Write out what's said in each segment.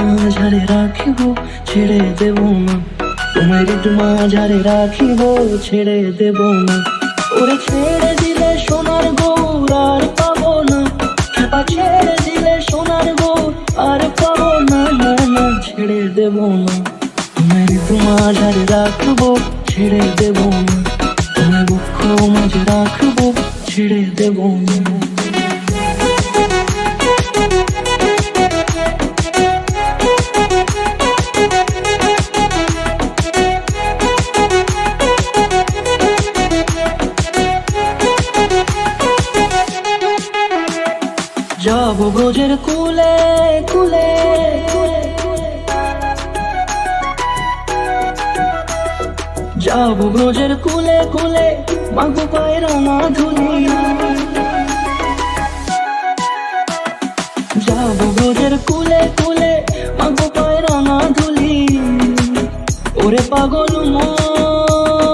মাঝারে রাখিব, ছেড়ে দেব না। তোমায় হৃদ মাঝারে রাখিব, ছেড়ে দেব না। ওরে ছেড়ে দিলে সোনার গৌর আর পাবো না, খেপা ছেড়ে দিলে সোনার গৌর আর পাবো না। না না, ছেড়ে দেব না। তোমায় হৃদ মাঝারে রাখবো, ছেড়ে দেব না। তোমায় বক্ষ মাঝে রাখবো, ছেড়ে দেব না। যাব ব্রজের কুলে কুলে, যাব ব্রজের কুলে কুলে, মাগো পায়ে রাঙা ধুলি। যাব ব্রজের কুলে কুলে, মাগো পায়ে রাঙা ধুলি। ওরে পাগল মন,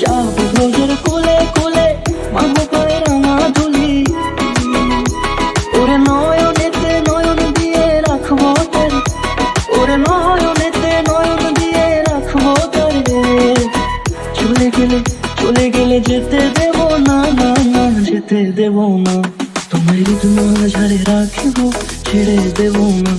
যাব ব্রজের কুলে কুলে, মাগো পায়ে রাঙা ধুলি। ওরে নয়নেতে নয়ন দিয়ে রাখবো তারে, ওরে নয়নেতে নয়ন দিয়ে রাখবো তারে। চলে গেলে চলে গেলে যেতে দেব না। না না, যেতে দেব না। তোমায় হৃদ মাঝারে রাখিব, ছেড়ে দেব না।